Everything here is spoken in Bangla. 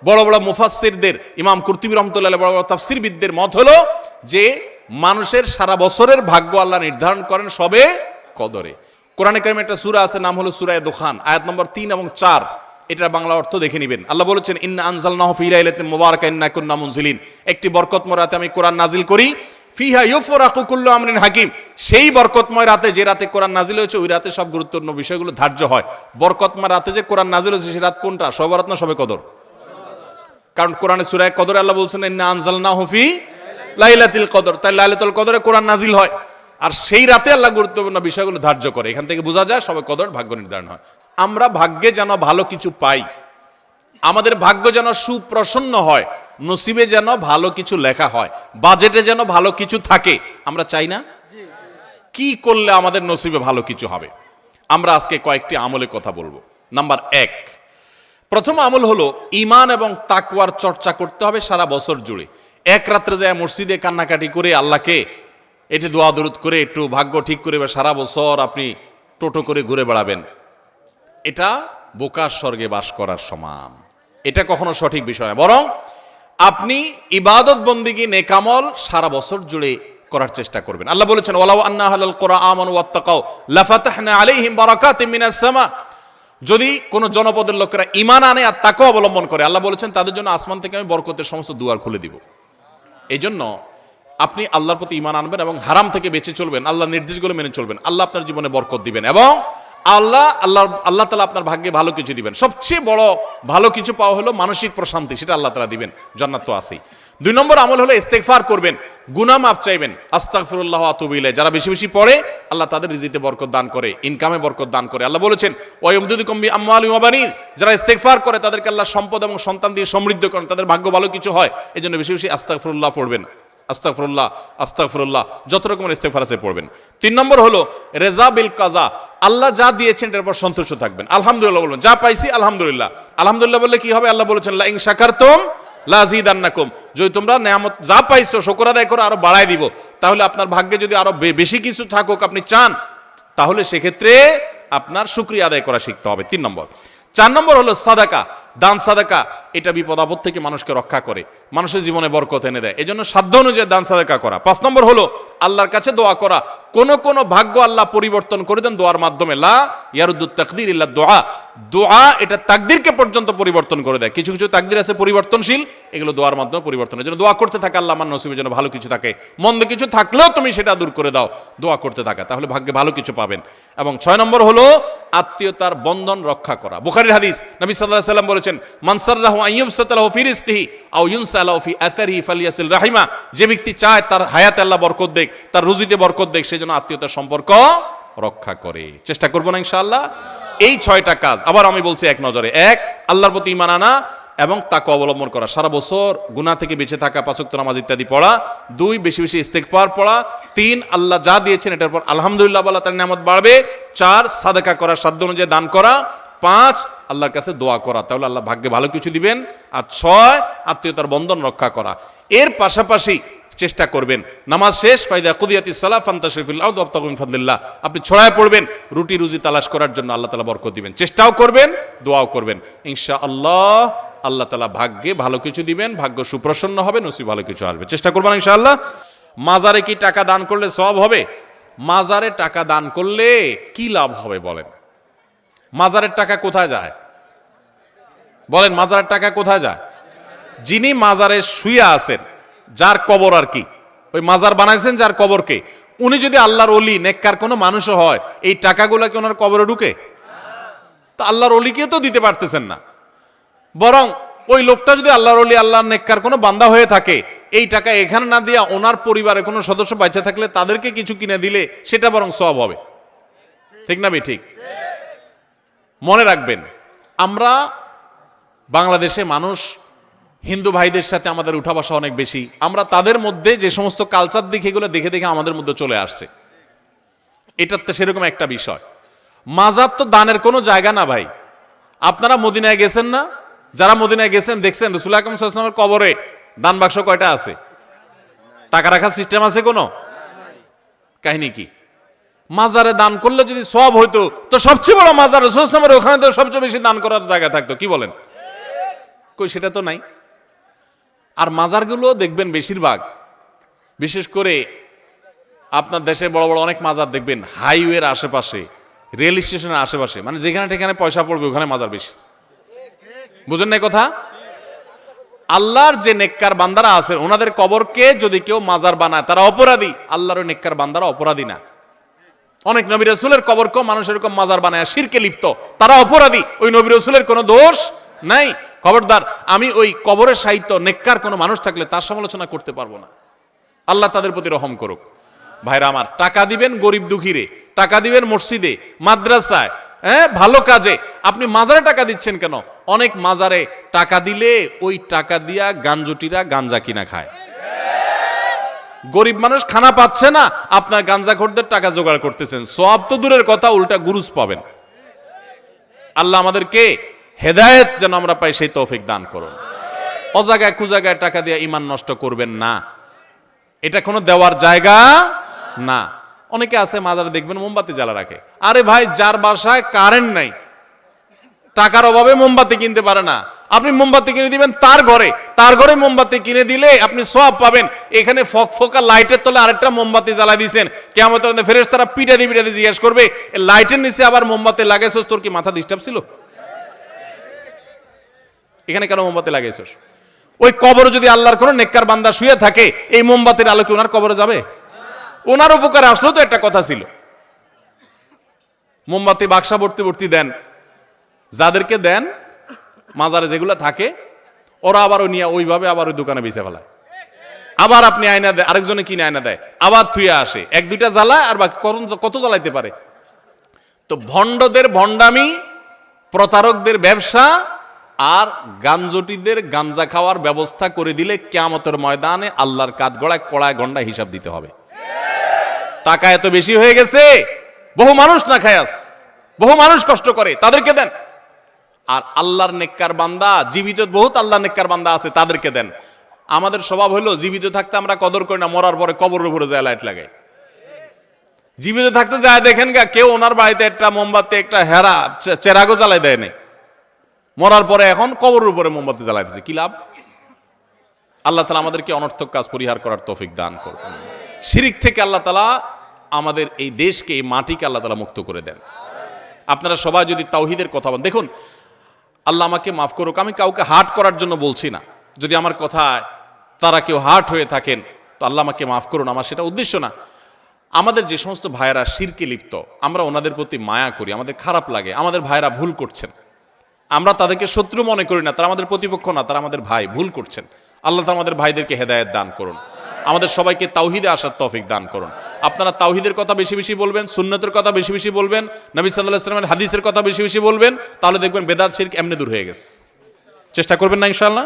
বড় বড় মুফাসসিরদের, ইমাম কুরতুবী রাহমাতুল্লাহ আলাইহি, বড় বড় তাফসীরবিদদের মত হলো যে মানুষের সারা বছরের ভাগ্য আল্লাহ নির্ধারণ করেন সবে কদরে। কোরআনে কারিমে একটা সূরা আছে, নাম হলো সূরা দুখান, আয়াত নম্বর 3 এবং 4। এটার বাংলা অর্থ দেখে নেবেন। আল্লাহ বলেছেন, ইন্না আনজালনাহু ফি লাইলাতিন মুবারাকাতিন ইন্না কুন্না মুনজিলিন, একটি বরকতময় রাতে আমি কোরআন নাজিল করি, ফিহা ইউফরাকু কুল্লু আমরিন হাকিম, সেই বরকতময় রাতে, যে রাতে কোরআন নাজিল হয়েছে ওই রাতে সব গুরুত্বপূর্ণ বিষয়গুলো ধার্য হয়। বরকতময় রাতে যে কোরআন নাজিল হয়েছে সেই রাত কোনটা? শবে বরাত না শবে কদর? কারণ কোরআনে সূরা কদরে আল্লাহ বলছেন, ইন্না আনজালনাহু ফি লাইলাতুল কদর, তাই লাইলাতুল কদরে কোরআন নাজিল হয়, আর সেই রাতে আল্লাহ গুরুত্বপূর্ণ বিষয়গুলো ধার্য করে। এখান থেকে বোঝা যায় শবে কদর ভাগ্য নির্ধারণ হয়। আমরা ভাগ্যে যেন ভালো কিছু পাই, আমাদের ভাগ্য যেন সুপ্রসন্ন হয়, নসিবে যেন ভালো কিছু লেখা হয়, বাজেটে যেন ভালো কিছু থাকে, আমরা চাই না? কি করলে আমাদের নসিবে ভালো কিছু হবে? আমরা আজকে কয়েকটি আমলের কথা বলবো। নাম্বার 1, প্রথম আমল হলো ঈমান এবং তাকওয়ার চর্চা করতে হবে সারা বছর জুড়ে। এক রাত্রে যায় মসজিদে কান্নাকাটি করে আল্লাহকে এটি দোয়া দরুদ করে একটু ভাগ্য ঠিক করে সারা বছর আপনি টোটো করে ঘুরে বেড়াবেন, এটা বোকার স্বর্গে বাস করার সমান। এটা কখনো সঠিক বিষয় না। বরং আপনি ইবাদত বন্দিগি নেকামল সারা বছর জুড়ে করার চেষ্টা করবেন। আল্লাহ বলেছেন, ওয়ালাউ আন্না আহলাল কুরআ আমানু ওয়াত্তাকাউ লাফাতাহনা আলাইহিম বারাকাতিম মিনাস সামা, যদি কোন জনপদের লোকেরা ঈমান আনে আর তাকওয়া অবলম্বন করে, আল্লাহ বলেছেন তাদের জন্য আসমান থেকে আমি বরকতের সমস্ত দুয়ার খুলে দিব। এই জন্য আপনি আল্লাহর প্রতি ঈমান আনবেন এবং হারাম থেকে বেঁচে চলবেন, আল্লাহর নির্দেশগুলো মেনে চলবেন, আল্লাহ আপনার জীবনে বরকত দিবেন এবং আল্লাহ তাআলা আপনার ভাগ্যে ভালো কিছু দিবেন। সবচেয়ে বড় ভালো কিছু পাওয়া হলো মানসিক প্রশান্তি, সেটা আল্লাহ তাআলা দিবেন, জান্নাত তো আছেই। 2 নম্বর আমল হলো ইস্তেগফার করবেন, গুনাহ মাফ চাইবেন, আস্তাগফিরুল্লাহ ওয়া আতুবু ইলাইহি। যারা বেশি বেশি পড়ে আল্লাহ তাদের রিজিকে বরকত দান করে, ইনকামে বরকত দান করে। আল্লাহ বলেছেন, ওয়া ইয়ামদুদুকুম বিআমওয়ালিন ওয়া বানিন, যারা ইস্তেগফার করে তাদেরকে আল্লাহ সম্পদ এবং সন্তান দিয়ে সমৃদ্ধ করেন, তাদের ভাগ্য ভালো কিছু হয়। এজন্য বেশি বেশি আস্তাগফিরুল্লাহ পড়বেন, আস্তাগফিরুল্লাহ আস্তাগফিরুল্লাহ, যত রকমের ইস্তেগফার আছে পড়বেন। 3 নম্বর হলো রেজা বিল কাজা, আল্লাহ যা দিয়েছেন এর উপর সন্তুষ্ট থাকবেন, আলহামদুলিল্লাহ বলবেন, যা পাইছি আলহামদুলিল্লাহ। আলহামদুলিল্লাহ বললে কি হবে? আল্লাহ বলেছেন, লা ইন শাকারতুম লা আযীদান্নাকুম, যদি তোমরা নিয়ামত যা পাইছো শুকর আদায় করে আরো বাড়ায় দিব। তাহলে আপনার ভাগ্যে যদি আরো বেশি কিছু থাকুক আপনি চান, তাহলে সেক্ষেত্রে আপনার শুকরিয়া আদায় করা শিখতে হবে। 3 নম্বর। 4 নম্বর হলো সাদাকা, দান সাদাকা, এটা বিপদ আপদ থেকে মানুষকে রক্ষা করে, মানুষের জীবনে বরকত এনে দেয়, এজন্য সাধ্য অনুযায়ী দান সাদাকা করা। 5 নম্বর হলো আল্লাহর কাছে দোয়া করা। কোন কোন ভাগ্য আল্লাহ পরিবর্তন করে দেন দোয়ার মাধ্যমে, লা ইয়ারুদ্দুত তাকদির ইল্লা দুআ, দোয়া এটা তাকদিরকে পর্যন্ত পরিবর্তন করে দেয়। কিছু কিছু তাকদির আছে পরিবর্তনশীল, এগুলো দোয়ার মাধ্যমে পরিবর্তন। এজন্য দোয়া করতে থাকে, আল্লাহ আমার নসিবে যেন ভালো কিছু থাকে, মন্দ কিছু থাকলেও তুমি সেটা দূর করে দাও, দোয়া করতে থাকা, তাহলে ভাগ্যে ভালো কিছু পাবেন। এবং 6 নম্বর হলো আত্মীয়তার বন্ধন রক্ষা করা। বুখারীর হাদিস, নবী সাল্লাল্লাহু আলাইহি ওয়াসাল্লাম বলেছেন, মান সাররাহু আন ইউবসাতা লাহু ফি রিজকিহি আও ইউনসা লাহু ফি আথারিহি ফালিয়াসিল রাহিমা, যে ব্যক্তি চায় তার হায়াতে আল্লাহ বরকত দেখ, তার রুজিতে বরকত দেখ, সেজন্য আত্মীয়তার সম্পর্ক রক্ষা করে। চেষ্টা করব না ইনশাআল্লাহ। এই 6টা কাজ আবার আমি বলছি এক নজরে। 1, আল্লাহর প্রতি ঈমান আনা এবং তাকওয়া অবলম্বন করা, সারা বছর গুনাহ থেকে বেঁচে থাকা, 5 ওয়াক্ত নামাজ ইত্যাদি পড়া। 2, বেশি বেশি ইস্তেগফার পড়া। 3, আল্লাহ যা দিয়েছেন এটার পর আলহামদুলিল্লাহ বলা, তার নিয়ামত বাড়বে। 4, সাদাকা করা, সাধ্য অনুযায়ী দান করা। 5, আল্লাহর কাছে দোয়া করা, তাহলে আল্লাহ ভাগ্যে ভালো কিছু দিবেন। আর 6, আত্মীয়তার বন্ধন রক্ষা করা। এর পাশাপাশি চেষ্টা করবেন নামাজ শেষ, ফাইদা কুদিয়াতিস সালাহ ফান্তাশিরু ফিল আরদি ওয়াবতাগু মিন ফাদলিল্লাহ, আপনি ছড়ায় পড়বেন রুটি রুজি তালাশ করার জন্য, আল্লাহ তাআলা বরকত দিবেন। চেষ্টাও করবেন, দোয়াও করবেন, ইনশাআল্লাহ আল্লাহ তাআলা ভাগ্যে ভালো কিছু দিবেন, ভাগ্য সুপ্রসন্ন হবে, নসিব ভালো কিছু আসবে। চেষ্টা করবেন ইনশাআল্লাহ। মাজারে কি টাকা দান করলে সওয়াব হবে? মাজারে টাকা দান করলে কি লাভ হবে বলেন? মাজারের টাকা কোথায় যায় বলেন? মাজারের টাকা কোথায় যায়? যিনি মাজারে শুয়ে আছেন, যার কবর আর কি, ওই মাজার বানাইছেন যার কবরকে, উনি যদি আল্লাহর ওলি নেককার কোনো মানুষও হয়, এই টাকাগুলো কি ওনার কবরে ঢুকে? তা আল্লাহর ওলিকে তো দিতে পারতেছেন না, বরং ওই লোকটা যদি আল্লাহর ওলি আল্লাহর নেককার কোনো বান্দা হয়ে থাকে, এই টাকা এখানে না দিয়া ওনার পরিবারের কোনো সদস্য বেঁচে থাকলে তাদেরকে কিছু কিনে দিলে সেটা বরং সওয়াব হবে। ঠিক না? ঠিক। মনে রাখবেন, আমরা বাংলাদেশে মানুষ, হিন্দু ভাইদের সাথে আমাদের উঠা বসা অনেক বেশি, আমরা তাদের মধ্যে যে সমস্ত কালচার দেখে এগুলো দেখে দেখে আমাদের মধ্যে চলে আসছে। এটার তো সেরকম একটা বিষয়। মাজার তো দানের কোনো জায়গা না ভাই। আপনারা মদিনায় গেছেন না? যারা মদিনায় গেছেন দেখছেন রাসূল আকরাম সাল্লাল্লাহু আলাইহি ওয়াসাল্লামের কবরে দান বাক্স কয়টা আছে? টাকা রাখার সিস্টেম আছে কোনো? কাহিনী কি? মাজারে দান করলে যদি সওয়াব হইতো তো সবচেয়ে বড় মাজার রাসূল সাল্লাল্লাহু আলাইহি ওয়াসাল্লামের, ওখানে তো সবচেয়ে বেশি দান করার জায়গা থাকতো। কি বলেন? কই সেটা তো নাই। আর মাজারগুলো দেখবেন বেশিরভাগ, বিশেষ করে আপনার দেশে বড় বড় অনেক মাজার দেখবেন হাইওয়ের আশেপাশে, রেল স্টেশনের আশেপাশে, মানে যেখানে সেখানে পয়সা পড়বে ওখানে মাজার বেশি। বুঝেন না কথা? আল্লাহর যে নেককার বান্দারা আছেন ওনাদের কবরকে যদি কেউ মাজার বানায় তারা অপরাধী, আল্লাহর নেককার বান্দারা অপরাধী না। অনেক নবী রাসূলের কবরকেও মানুষ এরকম মাজার বানায় শিরকে লিপ্ত, তারা অপরাধী, ওই নবী রাসূলের কোনো দোষ নাই। খবরদার, আমি ওই কবরের সাহিত্য নেককার কোনো মানুষ থাকলে তার সমালোচনা করতে পারবো না। আল্লাহ তাদের প্রতি রহম করুক। ভাইরা আমার, টাকা দিবেন গরিব দুঃখীরে, টাকা দিবেন মসজিদে, মাদ্রাসায়, ভালো কাজে। আপনি মাজারে টাকা দিচ্ছেন কেন? অনেক মাজারে টাকা দিলে ওই টাকা দিয়া গাঞ্জটিরা গাঞ্জা কিনা খায়। গরিব মানুষ খানা পাচ্ছে না, আপনার গাঞ্জাখোরদের টাকা জোগাড় করতেছেন। সওয়াব তো দূরের কথা, উল্টা গুরুজ পাবেন। আল্লাহ আমাদেরকে হেদায়েত যেন আমরা পাই সেই তৌফিক দান করুন। অজাগায় কুজাগায় টাকা দিয়ে ঈমান নষ্ট করবেন না, এটা কোনো দেওয়ার জায়গা না। অনেকে আছে মাজারে দেখবেন মোমবাতি জ্বালা রাখে। আরে ভাই, যার বাসায় কারেন্ট নাই, টাকার অভাবে মোমবাতি কিনতে পারে না, আপনি মোমবাতি কিনে দিবেন তার ঘরে মোমবাতি কিনে দিলে আপনি সওয়াব পাবেন। এখানে ফকফকা লাইটের তলে আরেকটা মোমবাতি জ্বালাই দিয়েছেন, কিয়ামতের দিনে ফেরেশতারা পিটাদি জিজ্ঞেস করবে, লাইটের নিচে আবার মোমবাতি লাগাইছস, তোর কি মাথা ডিস্টার্ব ছিল? এখানে কেন মোমবাতি লাগাইছস? ওই কবরে যদি আল্লাহর কোন নেককার বান্দা শুয়ে থাকে, এই মোমবাতির আলো কি ওনার কবরে যাবে? ওনার উপকারে আসলো তো একটা কথা ছিল। মোমবাতি বাক্সা ভর্তি ভর্তি দেন, যাদেরকে দেন মাজারে যেগুলো থাকে, ওরা আবার নিয়ে ওইভাবে আবার ওই দোকানে বেচে ফেলায়। আবার আপনি আয়না দেয়, আরেকজনে কিনে আয়না দেয়, আবার থুয়ে আসে, এক দুইটা জ্বালায়, আর বাকি কত জ্বালাইতে পারে? তো ভণ্ডদের ভণ্ডামি, প্রতারকদের ব্যবসা, আর গাঞ্জটিদের গাঞ্জা খাওয়ার ব্যবস্থা করে দিলে কিয়ামতের ময়দানে আল্লাহর কাঠগড়ায় কড়ায় গন্ডা হিসাব দিতে হবে। টাকা এত বেশি হয়ে গেছে, বহু মানুষ না খায় আছে, বহু মানুষ কষ্ট করে, তাদেরকে দেন। আর আল্লাহর নেককার বান্দা, জীবিত বহুত আল্লাহর নেককার বান্দা আছে, তাদেরকে দেন। আমাদের স্বভাব হলো জীবিত থাকতে আমরা কদর করি না, মরার পরে কবরের উপরে যায় লাইট লাগাই। জীবিত থাকতে যায় দেখেন গা, কেউ ওনার বাড়িতে একটা মোমবাতি, একটা হেরা চেরাগো জ্বালাই দেয় নাই, মরার পরে এখন কবরের উপরে মোমবাতি জ্বালাইতেছে, কি লাভ? আল্লাহ তাআলা আমাদেরকে অনর্থক কাজ পরিহার করার তৌফিক দান করুন। শিরিক থেকে আল্লাহ তাআলা আমাদের এই দেশকে, এই মাটিকে আল্লাহ তাআলা মুক্ত করে দেন। আপনারা সবাই যদি তাওহীদের কথা বলেন, দেখুন আল্লাহ আমাকে মাফ করুক, আমি কাউকে হার্ট করার জন্য বলছি না। যদি আমার কথায় তারা কেউ হার্ট হয়ে থাকেন তো আল্লাহ আমাকে মাফ করুন, আমার সেটা উদ্দেশ্য না। আমাদের যে সমস্ত ভাইয়েরা শিরকে লিপ্ত, আমরা ওনাদের প্রতি মায়া করি, আমাদের খারাপ লাগে, আমাদের ভাইয়েরা ভুল করছেন, আমরা তাদেরকে শত্রু মনে করি না, তারা আমাদের প্রতিপক্ষ না, তারা আমাদের ভাই, ভুল করছেন। আল্লাহ তাআলা আমাদের ভাইদেরকে হেদায়েত দান করুন, আমাদের সবাইকে তাওহীদে আসার তৌফিক দান করুন। আপনারা তাওহীদের কথা বেশি বেশি বলবেন, সুন্নতের কথা বেশি বেশি বলবেন, নবী সাল্লাল্লাহু আলাইহি ওয়াসাল্লামের হাদিসের কথা বেশি বেশি বলবেন, তাহলে দেখবেন বেদাত শিরক এমনি দূর হয়ে গেছে। চেষ্টা করবেন না ইনশাআল্লাহ?